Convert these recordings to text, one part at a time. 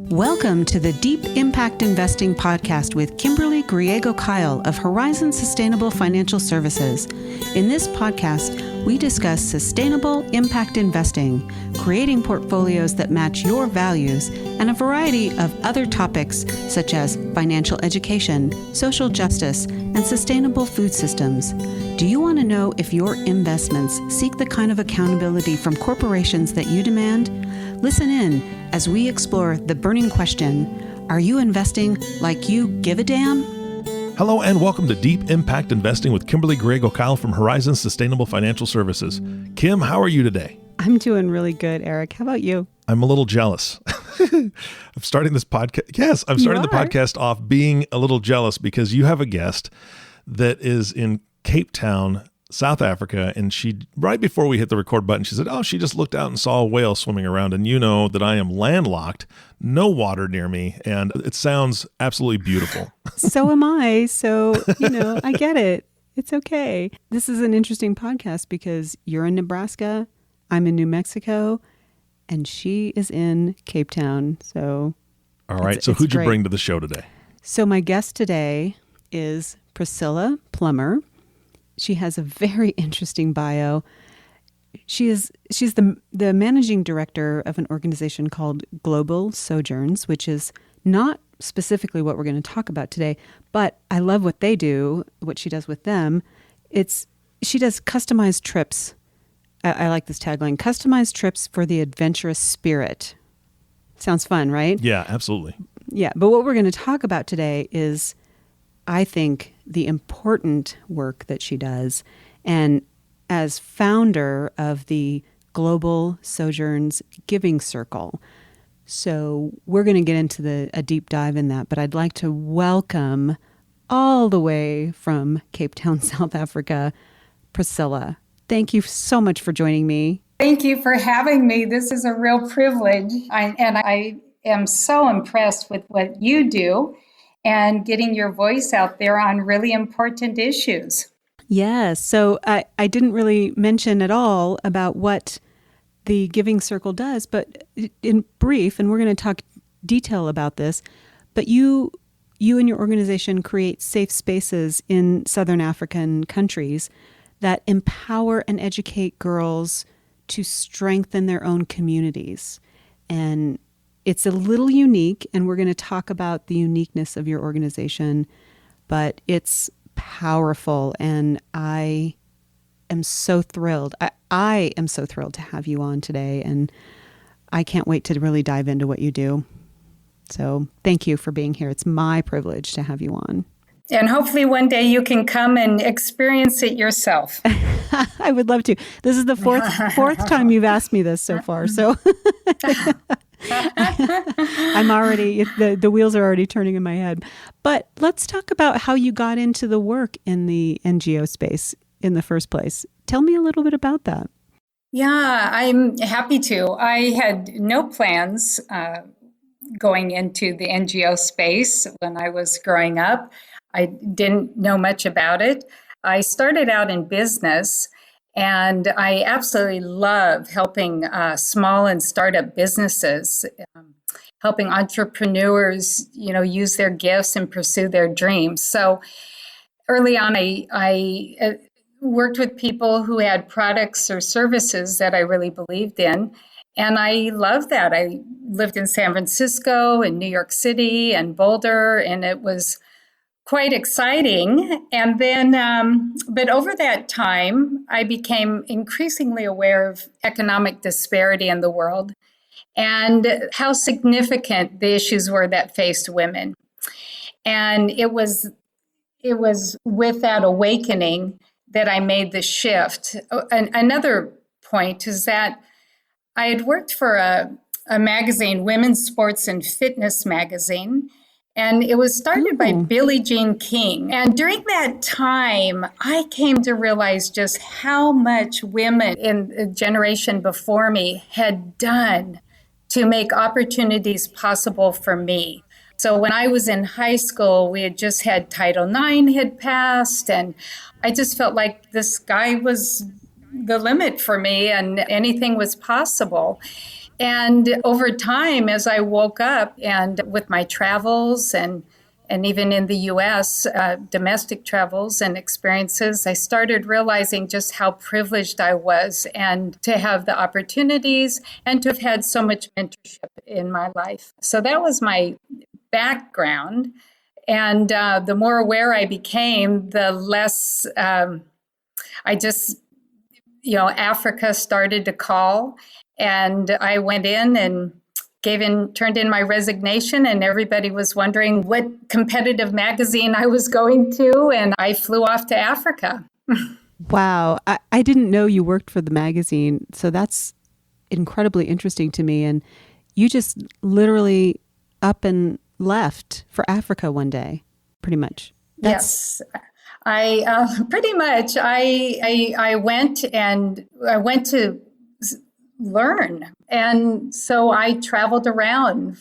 Welcome to the Deep Impact Investing Podcast with Kimberly Griego-Kiel of Horizon Sustainable Financial Services. In this podcast, we discuss sustainable impact investing, creating portfolios that match your values, and a variety of other topics such as financial education, social justice, and sustainable food systems. Do you want to know if your investments seek the kind of accountability from corporations that you demand? Listen in as we explore the burning question, are you investing like you give a damn? Hello and welcome to Deep Impact Investing with Kimberly Griego-Kiel from Horizon Sustainable Financial Services. Kim, how are you today? I'm doing really good, Eric. How about you? I'm a little jealous. I'm starting this podcast. Yes, I'm starting the podcast off being a little jealous because you have a guest that is in Cape Town, South Africa, and she, right before we hit the record button, she said, she just looked out and saw a whale swimming around, and you know that I am landlocked, no water near me, and it sounds absolutely beautiful. So am I, so, I get it. It's okay. This is an interesting podcast because you're in Nebraska, I'm in New Mexico, and she is in Cape Town, so... All right, so who'd you bring to the show today? So my guest today is Priscilla Plummer. She has a very interesting bio. She's the managing director of an organization called Global Sojourns, which is not specifically what we're going to talk about today, but I love what they do, what she does with them. She does customized trips. I like this tagline, customized trips for the adventurous spirit. Sounds fun, right? Yeah, absolutely. Yeah, but what we're going to talk about today is, I think, the important work that she does. And as founder of the Global Sojourns Giving Circle. So we're going to get into a deep dive in that, but I'd like to welcome all the way from Cape Town, South Africa, Priscilla. Thank you so much for joining me. Thank you for having me. This is a real privilege. I am so impressed with what you do and getting your voice out there on really important issues. Yes. So I didn't really mention at all about what the Giving Circle does, but in brief, and we're going to talk detail about this, but you and your organization create safe spaces in Southern African countries that empower and educate girls to strengthen their own communities. And it's a little unique, and we're going to talk about the uniqueness of your organization, but it's powerful, and I am so thrilled. I am so thrilled to have you on today, and I can't wait to really dive into what you do. So thank you for being here. It's my privilege to have you on. And hopefully one day you can come and experience it yourself. I would love to. This is the fourth time you've asked me this so far, so... I'm already, the wheels are already turning in my head. But let's talk about how you got into the work in the NGO space in the first place. Tell me a little bit about that. Yeah, I'm happy to. I had no plans going into the NGO space when I was growing up. I didn't know much about it. I started out in business. And I absolutely love helping small and startup businesses, helping entrepreneurs, use their gifts and pursue their dreams. So early on, I worked with people who had products or services that I really believed in. And I loved that. I lived in San Francisco and New York City and Boulder, and it was quite exciting. And then, but over that time, I became increasingly aware of economic disparity in the world and how significant the issues were that faced women. And it was with that awakening that I made the shift. Another point is that I had worked for a magazine, Women's Sports and Fitness magazine, and it was started by Billie Jean King. And during that time, I came to realize just how much women in the generation before me had done to make opportunities possible for me. So when I was in high school, we had just had Title IX had passed, and I just felt like the sky was the limit for me and anything was possible. And over time, as I woke up and with my travels and even in the U.S., domestic travels and experiences, I started realizing just how privileged I was and to have the opportunities and to have had so much mentorship in my life. So that was my background. And the more aware I became, the less I just, Africa started to call. And I went in and turned in my resignation, and everybody was wondering what competitive magazine I was going to, and I flew off to Africa. Wow. I didn't know you worked for the magazine, so that's incredibly interesting to me. And you just literally up and left for Africa one day, pretty much. Yes. I pretty much, I went to learn. And so I traveled around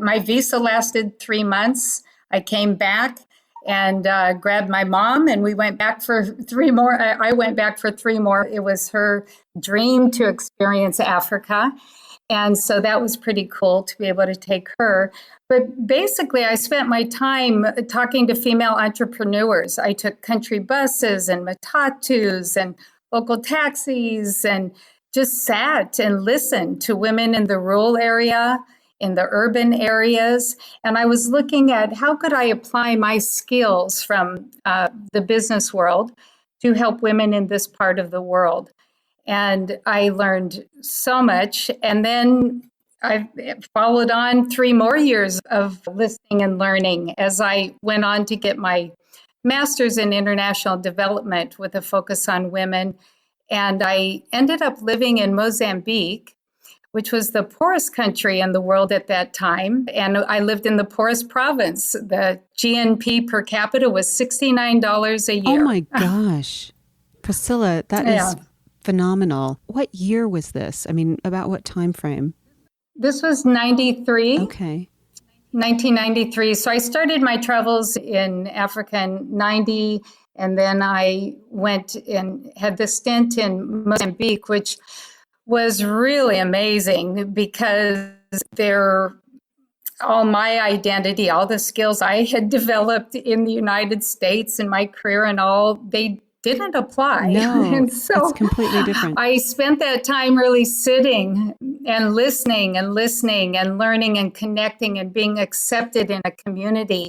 my visa lasted 3 months. I came back and grabbed my mom, and we went back for 3 more. I went back for 3 more. It was her dream to experience Africa. And so that was pretty cool to be able to take her. But basically, I spent my time talking to female entrepreneurs. I took country buses and matatus and local taxis and just sat and listened to women in the rural area, in the urban areas. And I was looking at how could I apply my skills from the business world to help women in this part of the world. And I learned so much. And then I followed on 3 more years of listening and learning as I went on to get my master's in international development with a focus on women. And I ended up living in Mozambique, which was the poorest country in the world at that time. And I lived in the poorest province. The GNP per capita was $69 a year. Oh my gosh. Priscilla, that is phenomenal. What year was this? I mean, about what time frame? This was 93. Okay. 1993. So I started my travels in Africa in 90, and then I went and had the stint in Mozambique, which was really amazing because all my identity, all the skills I had developed in the United States in my career and all, they didn't apply. No, and so it's completely different. I spent that time really sitting and listening and learning and connecting and being accepted in a community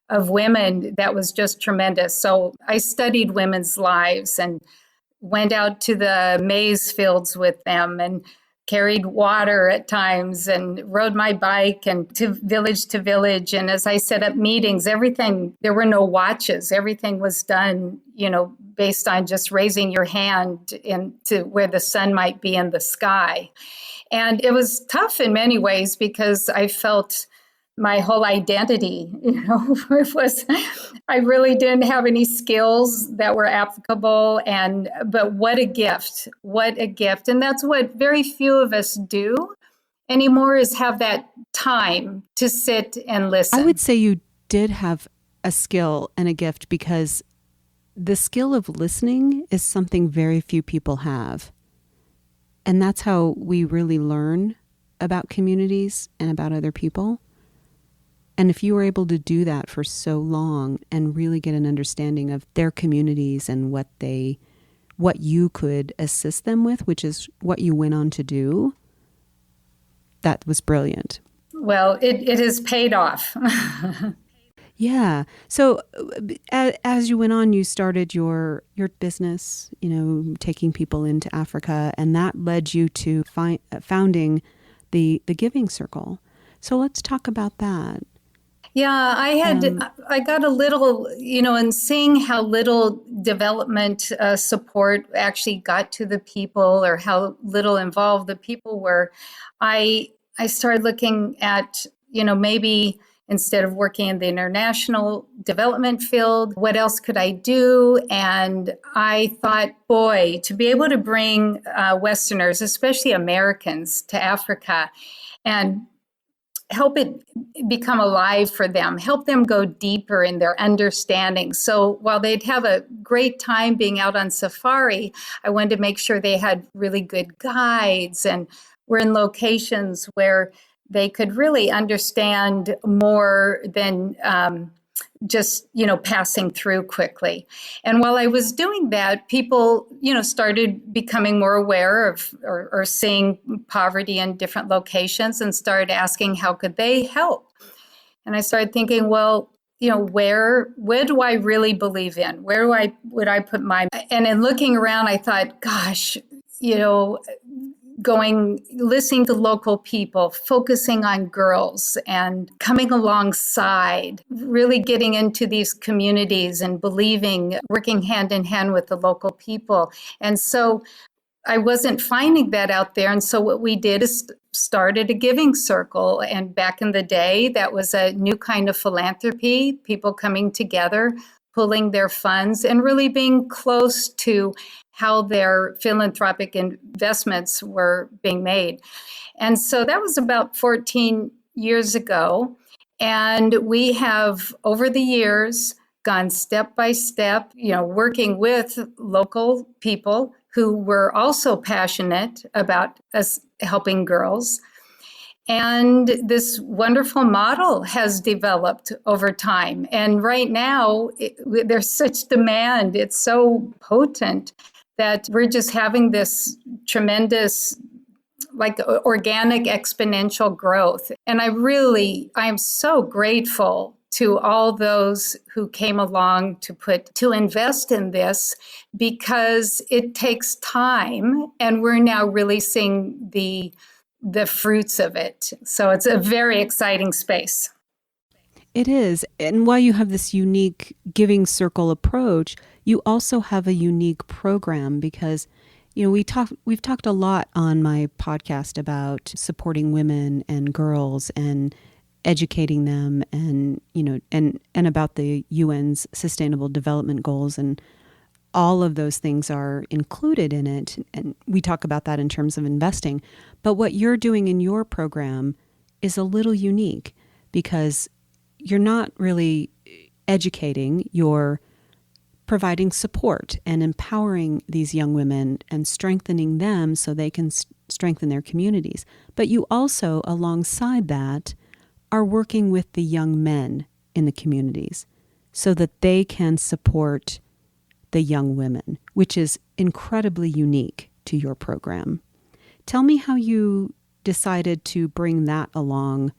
of women that was just tremendous. So I studied women's lives and went out to the maize fields with them and carried water at times and rode my bike and to village. And as I set up meetings, everything, there were no watches. Everything was done, based on just raising your hand into where the sun might be in the sky. And it was tough in many ways because I felt my whole identity, I really didn't have any skills that were applicable. But what a gift. And that's what very few of us do anymore, is have that time to sit and listen. I would say you did have a skill and a gift, because the skill of listening is something very few people have. And that's how we really learn about communities and about other people. And if you were able to do that for so long and really get an understanding of their communities and what you could assist them with, which is what you went on to do, that was brilliant. Well, it has paid off. Yeah. So as you went on, you started your business, taking people into Africa, and that led you to founding the Giving Circle. So let's talk about that. Yeah, I got a little, in seeing how little development support actually got to the people, or how little involved the people were. I started looking at, maybe instead of working in the international development field, what else could I do? And I thought, boy, to be able to bring Westerners, especially Americans, to Africa and help it become alive for them, help them go deeper in their understanding. So while they'd have a great time being out on safari, I wanted to make sure they had really good guides and were in locations where they could really understand more than just, passing through quickly. And while I was doing that, people, started becoming more aware of or seeing poverty in different locations and started asking how could they help. And I started thinking, well, where do I really believe in? Where would I put my, and in looking around, I thought, gosh, listening to local people, focusing on girls and coming alongside, really getting into these communities and believing, working hand in hand with the local people. And so I wasn't finding that out there. And so what we did is started a giving circle. And back in the day, that was a new kind of philanthropy, people coming together, pulling their funds and really being close to how their philanthropic investments were being made. And so that was about 14 years ago. And we have, over the years, gone step by step, working with local people who were also passionate about us helping girls. And this wonderful model has developed over time. And right now, there's such demand. It's so potent that we're just having this tremendous, organic exponential growth. And I am so grateful to all those who came along to invest in this, because it takes time, and we're now really seeing the fruits of it. So it's a very exciting space. It is. And while you have this unique giving circle approach, you also have a unique program, because we've talked a lot on my podcast about supporting women and girls and educating them, and and about the UN's Sustainable Development Goals, and all of those things are included in it. And we talk about that in terms of investing. But what you're doing in your program is a little unique, because you're not really educating, you're providing support and empowering these young women and strengthening them so they can strengthen their communities. But you also, alongside that, are working with the young men in the communities so that they can support the young women, which is incredibly unique to your program. Tell me how you decided to bring that along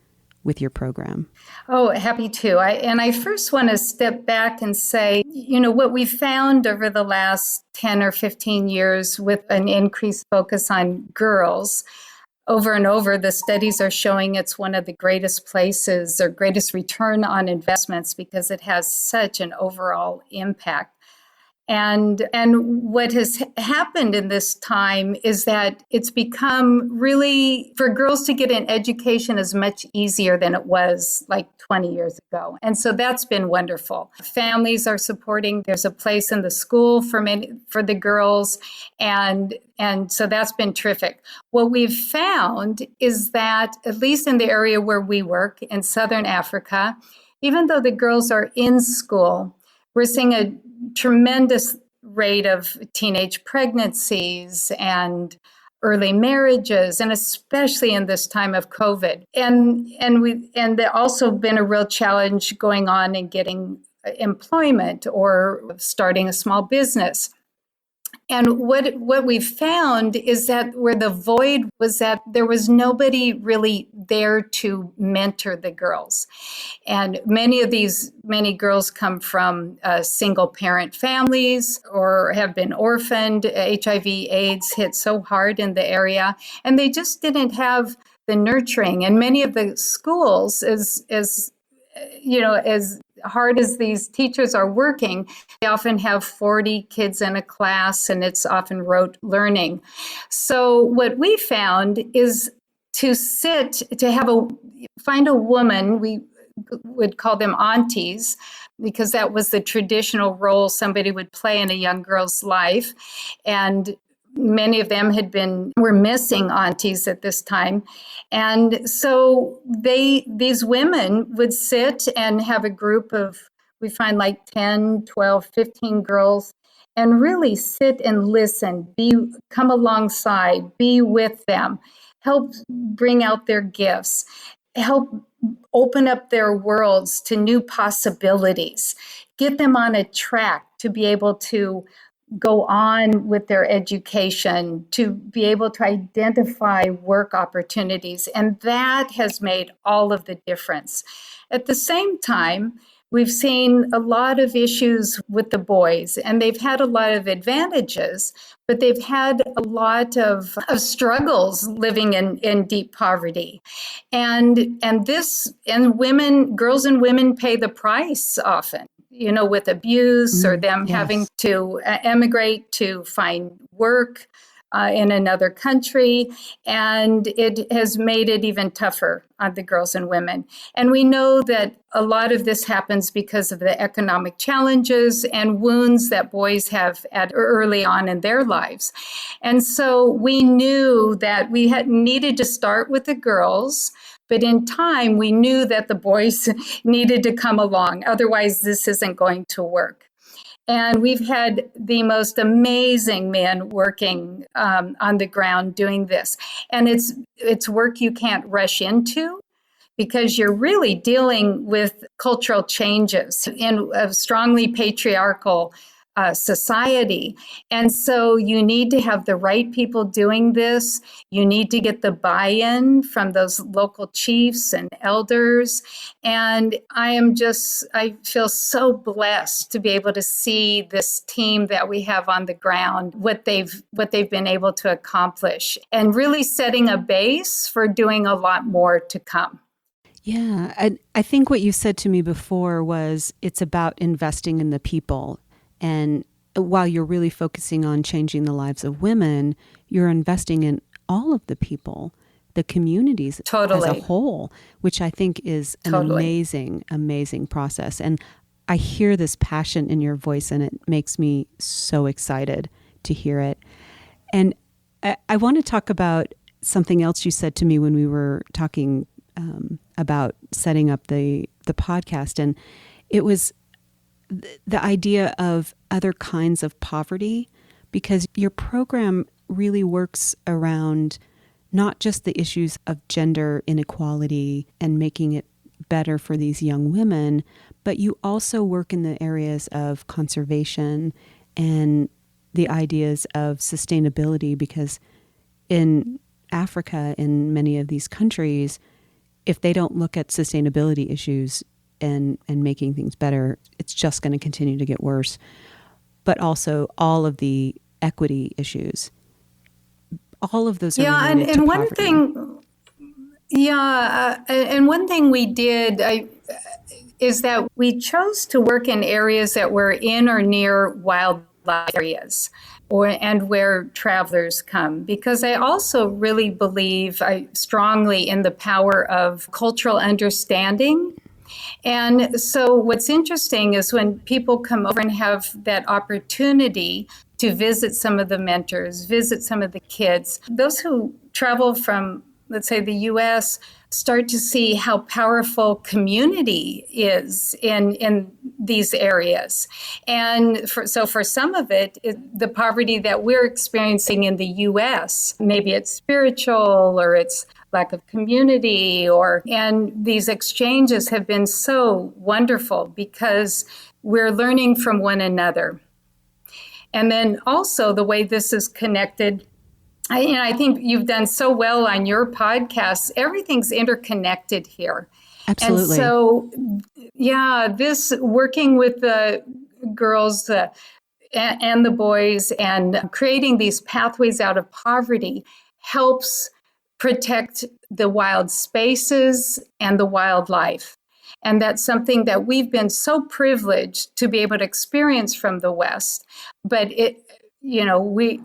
with your program. Oh, happy to. I first want to step back and say, what we found over the last 10 or 15 years with an increased focus on girls, over and over, the studies are showing it's one of the greatest places or greatest return on investments, because it has such an overall impact. And what has happened in this time is that it's become really, for girls to get an education is much easier than it was like 20 years ago. And so that's been wonderful. Families are supporting. There's a place in the school for the girls. And so that's been terrific. What we've found is that, at least in the area where we work in Southern Africa, even though the girls are in school, we're seeing a tremendous rate of teenage pregnancies and early marriages, and especially in this time of COVID. And there also been a real challenge going on in getting employment or starting a small business. And what we found is that where the void was, that there was nobody really there to mentor the girls. And many girls come from single parent families or have been orphaned. HIV/AIDS hit so hard in the area, and they just didn't have the nurturing. And many of the schools, as hard as these teachers are working, they often have 40 kids in a class, and it's often rote learning. So what we found is find a woman, we would call them aunties, because that was the traditional role somebody would play in a young girl's life. And many of them were missing aunties at this time. And so these women would sit and have a group of, we find like 10, 12, 15 girls, and really sit and listen, come alongside, be with them. help bring out their gifts, help open up their worlds to new possibilities, get them on a track to be able to go on with their education, to be able to identify work opportunities. And that has made all of the difference. At the same time, we've seen a lot of issues with the boys, and they've had a lot of advantages, but they've had a lot of struggles living in deep poverty. And women, girls and women pay the price often, with abuse or them having to emigrate to find work in another country. And it has made it even tougher on the girls and women. And we know that a lot of this happens because of the economic challenges and wounds that boys have early on in their lives. And so we knew that we needed to start with the girls. But in time, we knew that the boys needed to come along. Otherwise, this isn't going to work. And we've had the most amazing men working on the ground doing this. And it's work you can't rush into, because you're really dealing with cultural changes in a strongly patriarchal society. And so you need to have the right people doing this. You need to get the buy-in from those local chiefs and elders. And I feel so blessed to be able to see this team that we have on the ground, what they've been able to accomplish, and really setting a base for doing a lot more to come. Yeah, I think what you said to me before was it's about investing in the people. And while you're really focusing on changing the lives of women, you're investing in all of the people, the communities as a whole, which I think is an amazing, amazing process. And I hear this passion in your voice, and it makes me so excited to hear it. And I want to talk about something else you said to me when we were talking about setting up the podcast. And it was the idea of other kinds of poverty, because your program really works around not just the issues of gender inequality and making it better for these young women, but you also work in the areas of conservation and the ideas of sustainability, because in Africa, in many of these countries, if they don't look at sustainability issues and making things better, it's just going to continue to get worse. But also all of the equity issues, all of those are related to poverty. And one thing we did is that we chose to work in areas that were in or near wildlife areas, and where travelers come, because I also really believe strongly in the power of cultural understanding. And so what's interesting is when people come over and have that opportunity to visit some of the mentors, visit some of the kids, those who travel from, let's say, the U.S., start to see how powerful community is in these areas. And for some of it, the poverty that we're experiencing in the U.S., maybe it's spiritual or it's lack of community, and these exchanges have been so wonderful because we're learning from one another. And then also the way this is connected, I think you've done so well on your podcast. Everything's interconnected here. Absolutely. And so, this working with the girls and the boys and creating these pathways out of poverty helps protect the wild spaces and the wildlife. And that's something that we've been so privileged to be able to experience from the West. But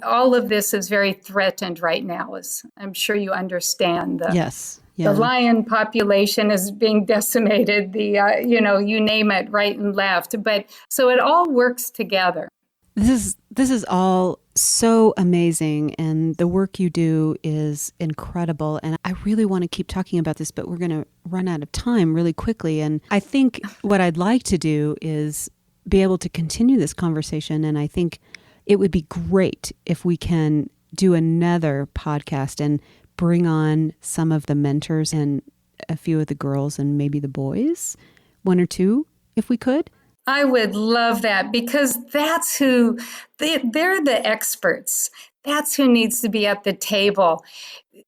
all of this is very threatened right now, as I'm sure you understand. The lion population is being decimated, you name it, right and left. But so it all works together. This is all so amazing, and the work you do is incredible. And I really want to keep talking about this, but we're going to run out of time really quickly. And I think what I'd like to do is be able to continue this conversation. And I think it would be great if we can do another podcast and bring on some of the mentors and a few of the girls and maybe the boys, one or two, if we could? I would love that, because that's who they're the experts. That's who needs to be at the table.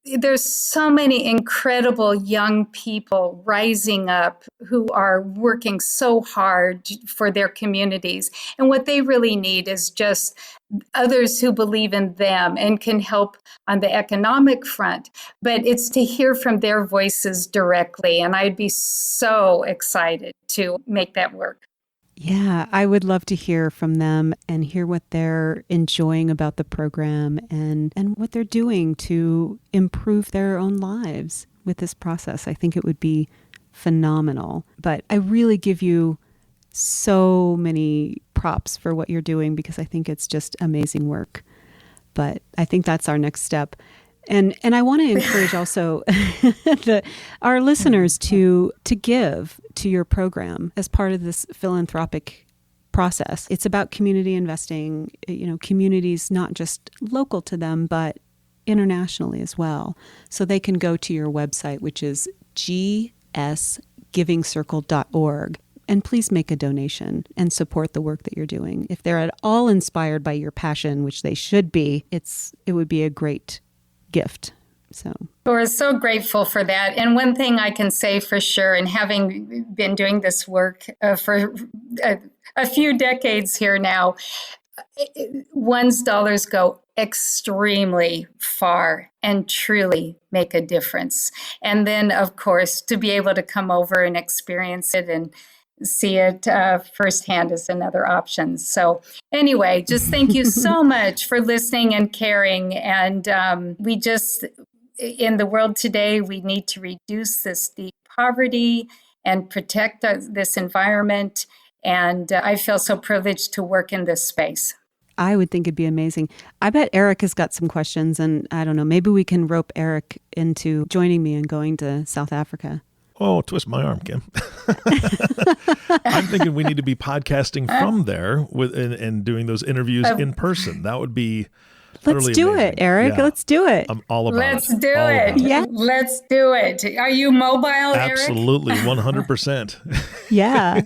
There's so many incredible young people rising up who are working so hard for their communities. And what they really need is just others who believe in them and can help on the economic front. But it's to hear from their voices directly. And I'd be so excited to make that work. Yeah, I would love to hear from them and hear what they're enjoying about the program and what they're doing to improve their own lives with this process. I think it would be phenomenal. But I really give you so many props for what you're doing, because I think it's just amazing work. But I think that's our next step. And I want to encourage also our listeners to give to your program as part of this philanthropic process. It's about community investing, communities not just local to them, but internationally as well. So they can go to your website, which is gsgivingcircle.org. And please make a donation and support the work that you're doing. If they're at all inspired by your passion, which they should be, it would be a great gift. So we're so grateful for that. And one thing I can say for sure, and having been doing this work for a few decades here now, one's dollars go extremely far and truly make a difference. And then, of course, to be able to come over and experience it and see it firsthand is another option. So anyway, just thank you so much for listening and caring. And in the world today, we need to reduce this deep poverty and protect this environment. And I feel so privileged to work in this space. I would think it'd be amazing. I bet Eric has got some questions, and I don't know, maybe we can rope Eric into joining me and going to South Africa. Oh, twist my arm, Kim. I'm thinking we need to be podcasting from there and doing those interviews in person. That would be Let's do amazing. it, Eric. Yeah. Let's do it. I'm all about Let's it. do it. Yeah. Let's do it. Are you mobile, Eric? Absolutely, 100%. Yeah.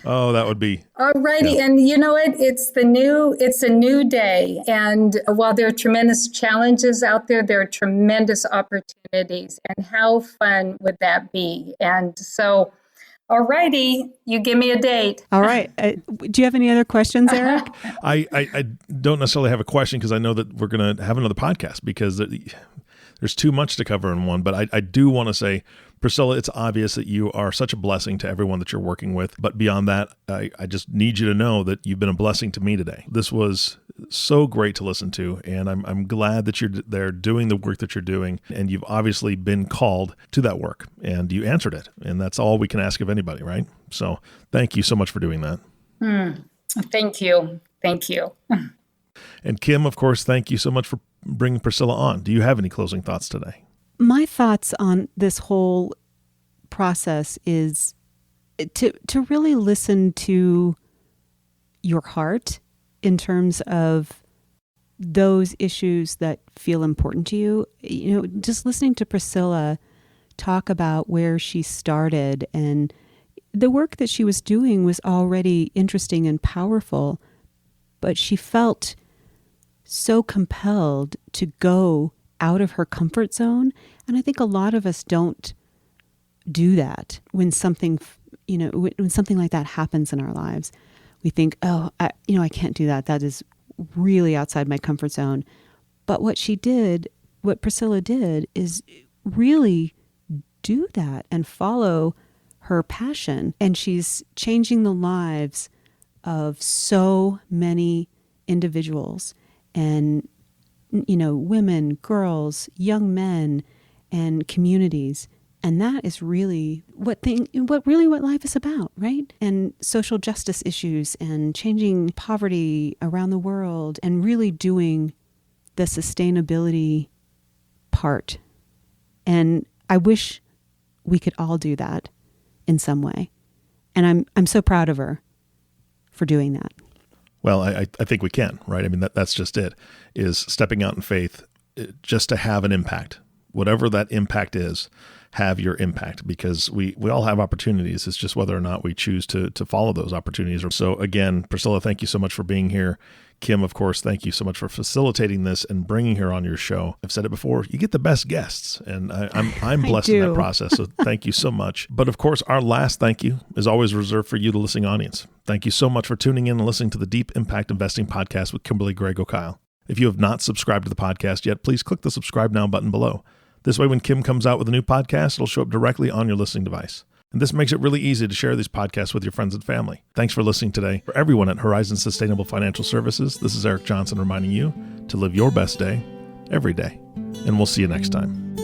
Oh, that would be. All righty. Yeah. And you know what? It's a new day. And while there are tremendous challenges out there, there are tremendous opportunities. And how fun would that be? And so, all righty, you give me a date. All right. Do you have any other questions, Eric? I don't necessarily have a question, because I know that we're going to have another podcast, because there's too much to cover in one. But I do want to say, Priscilla, it's obvious that you are such a blessing to everyone that you're working with. But beyond that, I just need you to know that you've been a blessing to me today. This was so great to listen to, and I'm glad that you're there doing the work that you're doing, and you've obviously been called to that work, and you answered it, and that's all we can ask of anybody, right? So thank you so much for doing that. Thank you. Thank you. And Kim, of course, thank you so much for bringing Priscilla on. Do you have any closing thoughts today? My thoughts on this whole process is to really listen to your heart in terms of those issues that feel important to you. Just listening to Priscilla talk about where she started, and the work that she was doing was already interesting and powerful, but she felt so compelled to go out of her comfort zone. And I think a lot of us don't do that when something like that happens in our lives. We think, I can't do that. That is really outside my comfort zone. But what Priscilla did is really do that and follow her passion. And she's changing the lives of so many individuals, and women, girls, young men, and communities. And that is really what life is about, right? And social justice issues and changing poverty around the world, and really doing the sustainability part. And I wish we could all do that in some way. And I'm so proud of her for doing that. Well, I think we can, right? I mean, that's just it, is stepping out in faith just to have an impact. whatever that impact is, have your impact, because we all have opportunities. It's just whether or not we choose to follow those opportunities. So again, Priscilla, thank you so much for being here. Kim, of course, thank you so much for facilitating this and bringing her on your show. I've said it before, you get the best guests, and I'm blessed in that process. So thank you so much. But of course, our last thank you is always reserved for you, the listening audience. Thank you so much for tuning in and listening to the Deep Impact Investing Podcast with Kimberly Griego-Kiel. If you have not subscribed to the podcast yet, please click the subscribe now button below. This way, when Kim comes out with a new podcast, it'll show up directly on your listening device. And this makes it really easy to share these podcasts with your friends and family. Thanks for listening today. For everyone at Horizon Sustainable Financial Services, this is Eric Johnson reminding you to live your best day every day. And we'll see you next time.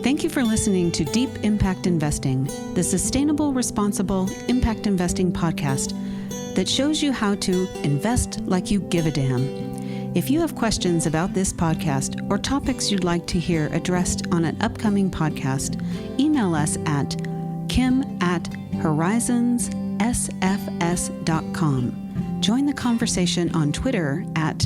Thank you for listening to Deep Impact Investing, the sustainable, responsible impact investing podcast that shows you how to invest like you give a damn. If you have questions about this podcast or topics you'd like to hear addressed on an upcoming podcast, email us at kim@horizonssfs.com. Join the conversation on Twitter at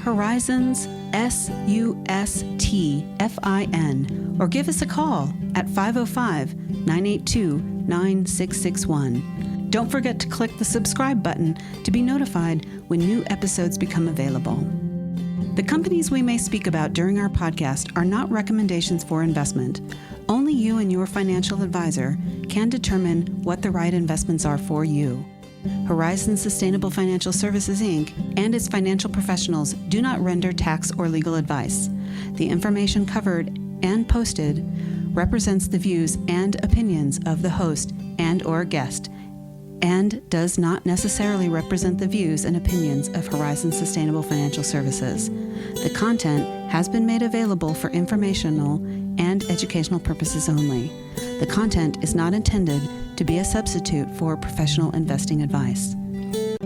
horizonsustfin, or give us a call at 505-982-9661. Don't forget to click the subscribe button to be notified when new episodes become available. The companies we may speak about during our podcast are not recommendations for investment. Only you and your financial advisor can determine what the right investments are for you. Horizon Sustainable Financial Services, Inc. and its financial professionals do not render tax or legal advice. The information covered and posted represents the views and opinions of the host and or guest, and does not necessarily represent the views and opinions of Horizon Sustainable Financial Services. The content has been made available for informational and educational purposes only. The content is not intended to be a substitute for professional investing advice.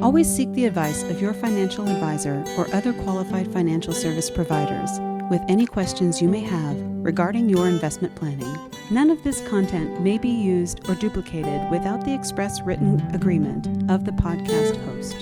Always seek the advice of your financial advisor or other qualified financial service providers with any questions you may have regarding your investment planning. None of this content may be used or duplicated without the express written agreement of the podcast host.